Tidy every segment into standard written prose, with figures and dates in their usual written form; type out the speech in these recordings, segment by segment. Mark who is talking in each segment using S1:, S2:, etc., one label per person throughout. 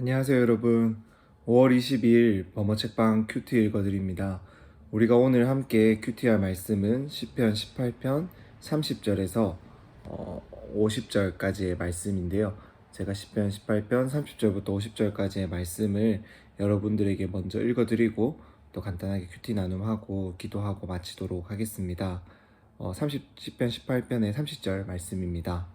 S1: 안녕하세요 여러분. 5월 22일 범어책방 큐티 읽어드립니다. 우리가 오늘 함께 큐티할 말씀은 시편 18편 30절에서 50절까지의 말씀인데요. 제가 시편 18편 30절부터 50절까지의 말씀을 여러분들에게 먼저 읽어드리고 또 간단하게 큐티 나눔하고 기도하고 마치도록 하겠습니다. 시편 18편의 30절 말씀입니다.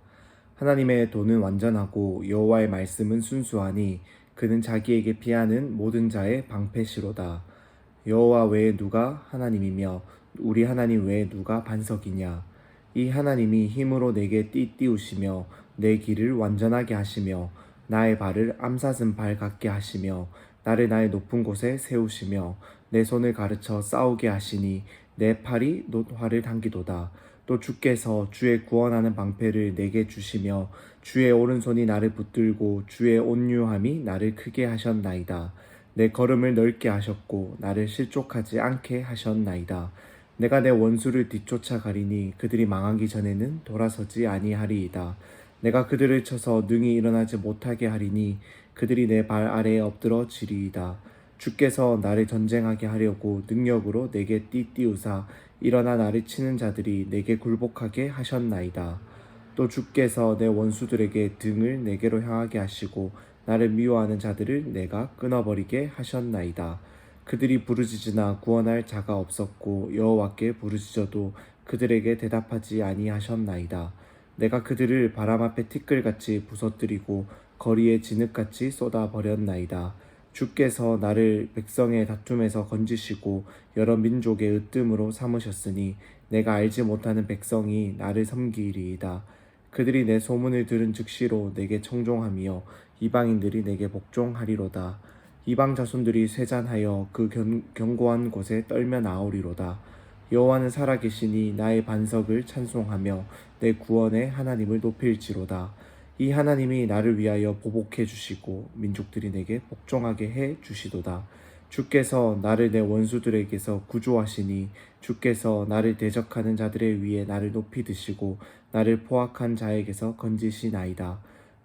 S1: 하나님의 도는 완전하고 여호와의 말씀은 순수하니 그는 자기에게 피하는 모든 자의 방패시로다. 여호와 외에 누가 하나님이며 우리 하나님 외에 누가 반석이냐. 이 하나님이 힘으로 내게 띠띠우시며 내 길을 완전하게 하시며 나의 발을 암사슴 발 같게 하시며 나를 나의 높은 곳에 세우시며 내 손을 가르쳐 싸우게 하시니 내 팔이 활을 당기도다. 또 주께서 주의 구원하는 방패를 내게 주시며 주의 오른손이 나를 붙들고 주의 온유함이 나를 크게 하셨나이다. 내 걸음을 넓게 하셨고 나를 실족하지 않게 하셨나이다. 내가 내 원수를 뒤쫓아 가리니 그들이 망하기 전에는 돌아서지 아니하리이다. 내가 그들을 쳐서 능히 일어나지 못하게 하리니 그들이 내 발 아래에 엎드러지리이다. 주께서 나를 전쟁하게 하려고 능력으로 내게 띠띠우사 일어나 나를 치는 자들이 내게 굴복하게 하셨나이다. 또 주께서 내 원수들에게 등을 내게로 향하게 하시고 나를 미워하는 자들을 내가 끊어버리게 하셨나이다. 그들이 부르짖으나 구원할 자가 없었고 여호와께 부르짖어도 그들에게 대답하지 아니하셨나이다. 내가 그들을 바람 앞에 티끌같이 부서뜨리고 거리에 진흙같이 쏟아버렸나이다. 주께서 나를 백성의 다툼에서 건지시고 여러 민족의 으뜸으로 삼으셨으니 내가 알지 못하는 백성이 나를 섬기리이다. 그들이 내 소문을 들은 즉시로 내게 청종하며 이방인들이 내게 복종하리로다. 이방 자손들이 쇠잔하여 그 견고한 곳에 떨며 나오리로다. 여호와는 살아계시니 나의 반석을 찬송하며 내 구원의 하나님을 높일지로다. 이 하나님이 나를 위하여 보복해 주시고 민족들이 내게 복종하게 해 주시도다. 주께서 나를 내 원수들에게서 구조하시니 주께서 나를 대적하는 자들의 위에 나를 높이 드시고 나를 포악한 자에게서 건지시나이다.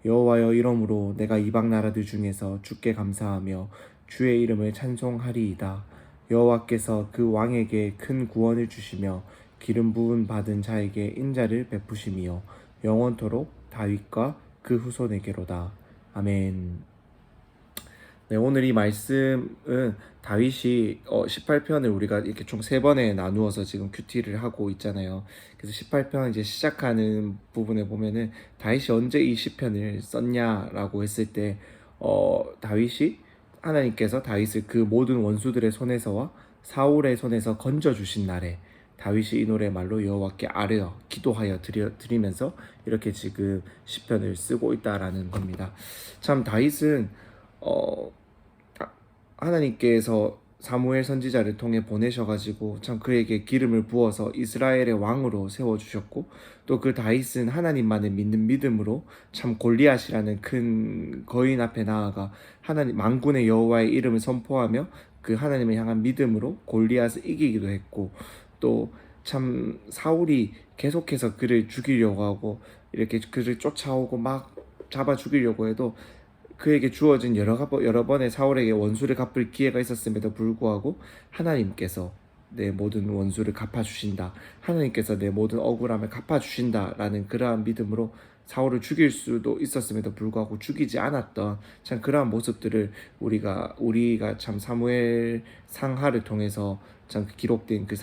S1: 여호와여, 이러므로 내가 이방 나라들 중에서 주께 감사하며 주의 이름을 찬송하리이다. 여호와께서 그 왕에게 큰 구원을 주시며 기름 부음 받은 자에게 인자를 베푸시며 영원토록 다윗과 그 후손에게로다. 아멘. 네, 오늘 이 말씀은 다윗이 18편을 우리가 이렇게 총 3번에 나누어서 지금 큐티를 하고 있잖아요. 그래서 18편 이제 시작하는 부분에 보면은 다윗이 언제 이 시편을 썼냐라고 했을 때 다윗이 하나님께서 다윗을 그 모든 원수들의 손에서와 사울의 손에서 건져 주신 날에 다윗이 이 노래 말로 여호와께 아뢰어 기도하여 드리면서 이렇게 지금 시편을 쓰고 있다라는 겁니다. 참 다윗은 하나님께서 사무엘 선지자를 통해 보내셔가지고 참 그에게 기름을 부어서 이스라엘의 왕으로 세워주셨고, 또 그 다윗은 하나님만을 믿는 믿음으로 참 골리앗이라는 큰 거인 앞에 나아가 하나님 만군의 여호와의 이름을 선포하며 그 하나님을 향한 믿음으로 골리앗을 이기기도 했고, 또 참 사울이 계속해서 그를 죽이려고 하고 이렇게 그를 쫓아오고 막 잡아 죽이려고 해도 그에게 주어진 여러 번의 사울에게 원수를 갚을 기회가 있었음에도 불구하고 하나님께서 내 모든 원수를 갚아주신다, 하나님께서 내 모든 억울함을 갚아주신다라는 그러한 믿음으로 사울을 죽일 수도 있었음에도 불구하고 죽이지 않았던 참 그러한 모습들을 우리가 참 사무엘 상하를 통해서 참 기록된 그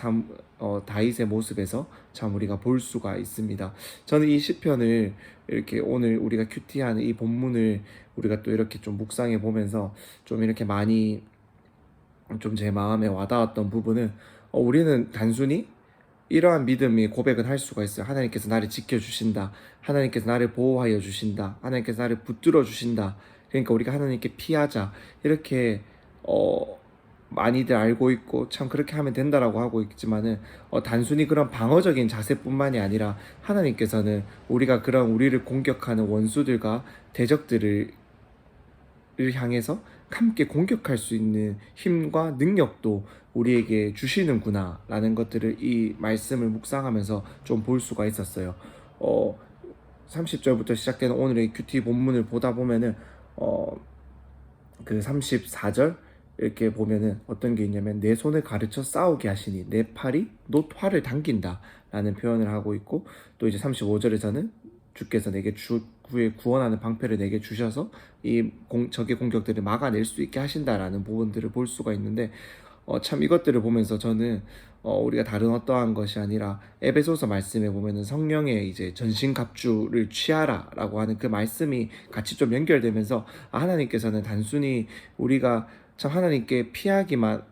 S1: 다윗의 모습에서 참 우리가 볼 수가 있습니다. 저는 이 시편을 이렇게 오늘 우리가 큐티하는 이 본문을 우리가 또 이렇게 좀 묵상해 보면서 좀 이렇게 많이 좀 제 마음에 와닿았던 부분은 우리는 단순히 이러한 믿음이 고백은 할 수가 있어요. 하나님께서 나를 지켜주신다, 하나님께서 나를 보호하여 주신다, 하나님께서 나를 붙들어 주신다, 그러니까 우리가 하나님께 피하자, 이렇게 많이들 알고 있고 참 그렇게 하면 된다라고 하고 있지만은 단순히 그런 방어적인 자세뿐만이 아니라 하나님께서는 우리가 그런 우리를 공격하는 원수들과 대적들을 향해서 함께 공격할 수 있는 힘과 능력도 우리에게 주시는구나 라는 것들을 이 말씀을 묵상하면서 좀 볼 수가 있었어요. 30절부터 시작되는 오늘의 큐티 본문을 보다 보면은 그 34절 이렇게 보면은 어떤 게 있냐면 내 손을 가르쳐 싸우게 하시니 내 팔이 놋 활을 당긴다 라는 표현을 하고 있고, 또 이제 35절에서는 주께서 내게 구원하는 방패를 내게 주셔서 적의 공격들을 막아낼 수 있게 하신다라는 부분들을 볼 수가 있는데, 참 이것들을 보면서 저는 우리가 다른 어떠한 것이 아니라 에베소서 말씀에 보면은 성령의 이제 전신갑주를 취하라라고 하는 그 말씀이 같이 좀 연결되면서, 하나님께서는 단순히 우리가 참 하나님께 피하면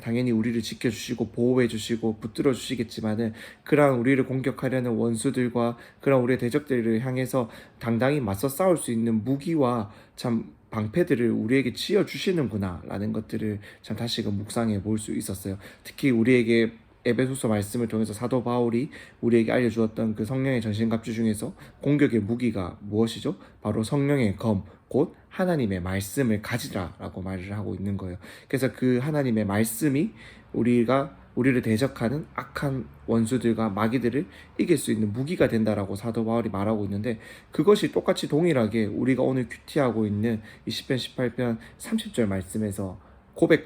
S1: 당연히 우리를 지켜주시고 보호해주시고 붙들어주시겠지만은, 그러한 우리를 공격하려는 원수들과 그런 우리의 대적들을 향해서 당당히 맞서 싸울 수 있는 무기와 참 방패들을 우리에게 지어 주시는구나 라는 것들을 참 다시금 묵상해 볼 수 있었어요. 특히 우리에게 에베소서 말씀을 통해서 사도 바울이 우리에게 알려주었던 그 성령의 전신갑주 중에서 공격의 무기가 무엇이죠? 바로 성령의 검, 곧 하나님의 말씀을 가지라라고 말을 하고 있는 거예요. 그래서 그 하나님의 말씀이 우리를 대적하는 악한 원수들과 마귀들을 이길 수 있는 무기가 된다라고 사도 바울이 말하고 있는데, 그것이 똑같이 동일하게 우리가 오늘 큐티하고 있는 이 시편 18편 30절 말씀에서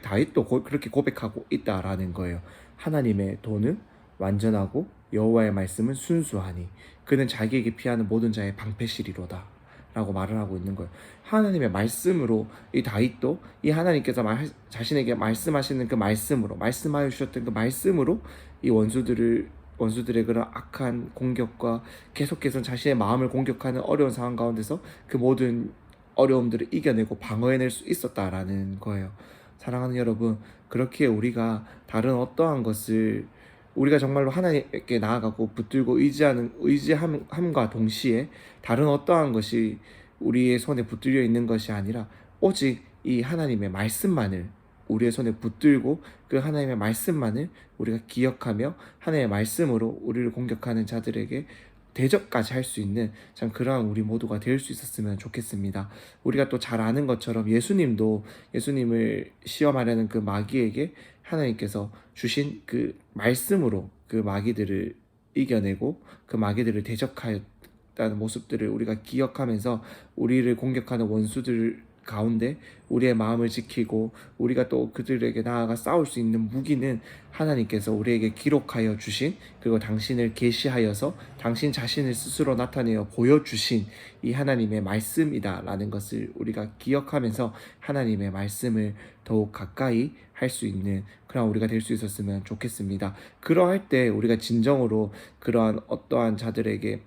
S1: 다윗도 그렇게 고백하고 있다라는 거예요. 하나님의 도는 완전하고 여호와의 말씀은 순수하니 그는 자기에게 피하는 모든 자의 방패시리로다 라고 말을 하고 있는 거예요. 하나님의 말씀으로 이 다윗도 이 하나님께서 자신에게 말씀하시는 그 말씀으로, 말씀하여 주셨던 그 말씀으로 이 원수들의 그런 악한 공격과 계속해서 자신의 마음을 공격하는 어려운 상황 가운데서 그 모든 어려움들을 이겨내고 방어해낼 수 있었다라는 거예요. 사랑하는 여러분, 그렇게 우리가 다른 어떠한 것을 우리가 정말로 하나님께 나아가고 붙들고 의지함과 동시에 다른 어떠한 것이 우리의 손에 붙들려 있는 것이 아니라 오직 이 하나님의 말씀만을 우리의 손에 붙들고 그 하나님의 말씀만을 우리가 기억하며 하나님의 말씀으로 우리를 공격하는 자들에게 대적까지 할 수 있는 참 그러한 우리 모두가 될 수 있었으면 좋겠습니다. 우리가 또 잘 아는 것처럼 예수님을 시험하려는 그 마귀에게 하나님께서 주신 그 말씀으로 그 마귀들을 이겨내고 그 마귀들을 대적하였다는 모습들을 우리가 기억하면서 우리를 공격하는 원수들 가운데 우리의 마음을 지키고 우리가 또 그들에게 나아가 싸울 수 있는 무기는 하나님께서 우리에게 기록하여 주신, 그리고 당신을 계시하여서 당신 자신을 스스로 나타내어 보여주신 이 하나님의 말씀이다 라는 것을 우리가 기억하면서 하나님의 말씀을 더욱 가까이 할 수 있는 그런 우리가 될 수 있었으면 좋겠습니다. 그러할 때 우리가 진정으로 그러한 어떠한 자들에게,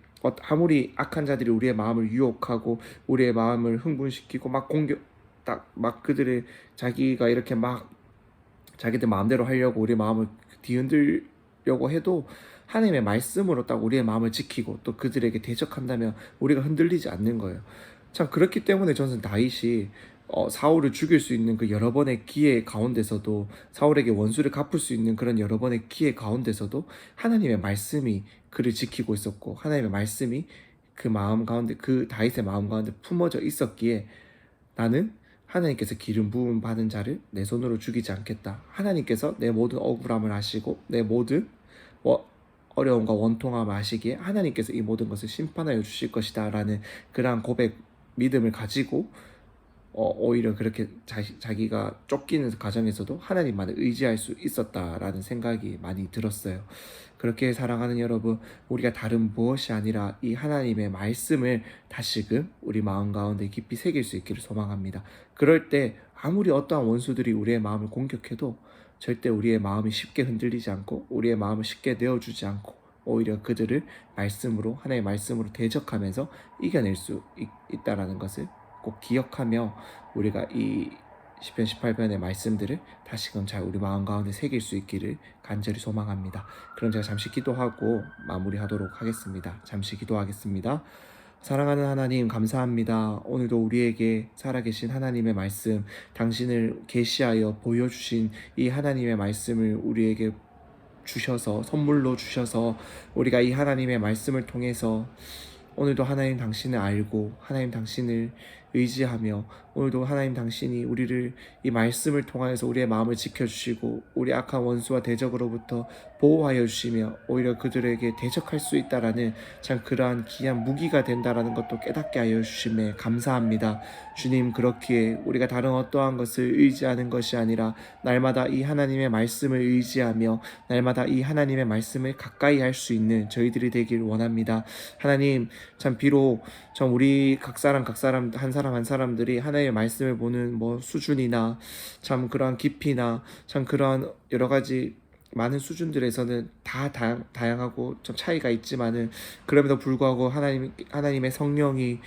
S1: 아무리 악한 자들이 우리의 마음을 유혹하고 우리의 마음을 흥분시키고 막 그들의 자기가 이렇게 막 자기들 마음대로 하려고 우리의 마음을 뒤흔들려고 해도 하나님의 말씀으로 딱 우리의 마음을 지키고 또 그들에게 대적한다면 우리가 흔들리지 않는 거예요. 참 그렇기 때문에 저는 다윗이 사울을 죽일 수 있는 그 여러 번의 기회 가운데서도, 사울에게 원수를 갚을 수 있는 그런 여러 번의 기회 가운데서도 하나님의 말씀이 그를 지키고 있었고 하나님의 말씀이 그 마음 가운데, 그 다윗의 마음 가운데 품어져 있었기에 나는 하나님께서 기름 부음 받은 자를 내 손으로 죽이지 않겠다. 하나님께서 내 모든 억울함을 아시고 내 모든 어려움과 원통함을 아시기에 하나님께서 이 모든 것을 심판하여 주실 것이다 라는 그러한 고백, 믿음을 가지고 오히려 그렇게 자기가 쫓기는 과정에서도 하나님만을 의지할 수 있었다라는 생각이 많이 들었어요. 그렇게 사랑하는 여러분, 우리가 다른 무엇이 아니라 이 하나님의 말씀을 다시금 우리 마음 가운데 깊이 새길 수 있기를 소망합니다. 그럴 때 아무리 어떠한 원수들이 우리의 마음을 공격해도 절대 우리의 마음이 쉽게 흔들리지 않고 우리의 마음을 쉽게 내어주지 않고 오히려 그들을 하나님의 말씀으로 대적하면서 이겨낼 수 있다라는 것을 꼭 기억하며 우리가 이 시편 18편의 말씀들을 다시금 잘 우리 마음 가운데 새길 수 있기를 간절히 소망합니다. 그럼 제가 잠시 기도하고 마무리하도록 하겠습니다. 잠시 기도하겠습니다. 사랑하는 하나님, 감사합니다. 오늘도 우리에게 살아계신 하나님의 말씀, 당신을 계시하여 보여주신 이 하나님의 말씀을 우리에게 주셔서, 선물로 주셔서 우리가 이 하나님의 말씀을 통해서 오늘도 하나님 당신을 알고 하나님 당신을 의지하며 오늘도 하나님 당신이 우리를 이 말씀을 통하여서 우리의 마음을 지켜주시고 우리 악한 원수와 대적으로부터 보호하여 주시며 오히려 그들에게 대적할 수 있다라는 참 그러한 귀한 무기가 된다라는 것도 깨닫게 하여 주심에 감사합니다. 주님, 그렇기에 우리가 다른 어떠한 것을 의지하는 것이 아니라 날마다 이 하나님의 말씀을 의지하며 날마다 이 하나님의 말씀을 가까이 할 수 있는 저희들이 되길 원합니다. 하나님, 참 비록 참 우리 각 사람 한 사람 한 사람들이 하나님의 말씀을 보는 뭐 수준이나 참 그러한 깊이나 참 그러한 여러 가지 많은 수준들에서는 다 다양하고 좀 차이가 있지만은 그럼에도 불구하고 하나님의 성령이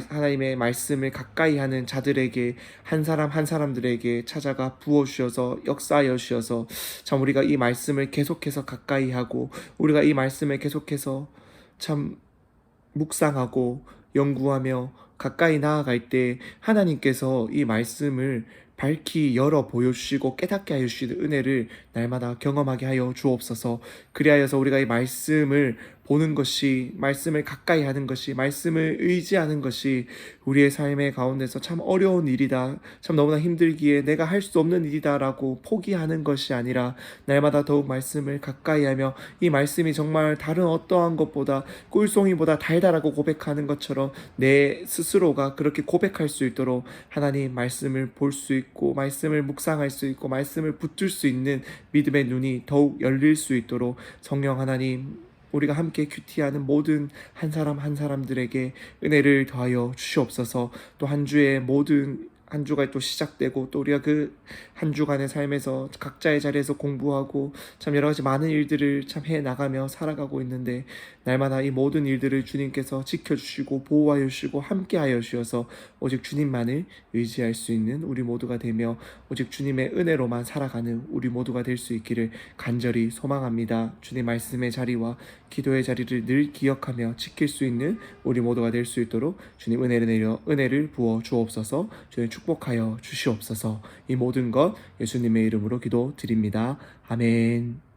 S1: 하나님의 말씀을 가까이 하는 자들에게 한 사람 한 사람들에게 찾아가 부어 주셔서 역사하여 주셔서 참 우리가 이 말씀을 계속해서 가까이 하고 우리가 이 말씀을 계속해서 참 묵상하고 연구하며 가까이 나아갈 때 하나님께서 이 말씀을 밝히 열어 보여주시고 깨닫게 하여 주시는 은혜를 날마다 경험하게 하여 주옵소서. 그리하여서 우리가 이 말씀을 보는 것이, 말씀을 가까이 하는 것이, 말씀을 의지하는 것이 우리의 삶의 가운데서 참 어려운 일이다, 참 너무나 힘들기에 내가 할 수 없는 일이다라고 포기하는 것이 아니라 날마다 더욱 말씀을 가까이 하며 이 말씀이 정말 다른 어떠한 것보다 꿀송이보다 달달하고 고백하는 것처럼 내 스스로가 그렇게 고백할 수 있도록 하나님 말씀을 볼 수 있고 말씀을 묵상할 수 있고 말씀을 붙들 수 있는 믿음의 눈이 더욱 열릴 수 있도록 성령 하나님, 우리가 함께 큐티하는 모든 한 사람 한 사람들에게 은혜를 더하여 주시옵소서. 또 한 주의 모든 한 주가 또 시작되고 또 우리가 그 한 주간의 삶에서 각자의 자리에서 공부하고 참 여러 가지 많은 일들을 참 해 나가며 살아가고 있는데 날마다 이 모든 일들을 주님께서 지켜주시고 보호하여 주시고 함께하여 주셔서 오직 주님만을 의지할 수 있는 우리 모두가 되며 오직 주님의 은혜로만 살아가는 우리 모두가 될 수 있기를 간절히 소망합니다. 주님 말씀의 자리와 기도의 자리를 늘 기억하며 지킬 수 있는 우리 모두가 될 수 있도록 주님 은혜를 부어 주옵소서. 주님 축복하여 주시옵소서. 이 모든 것 예수님의 이름으로 기도드립니다. 아멘.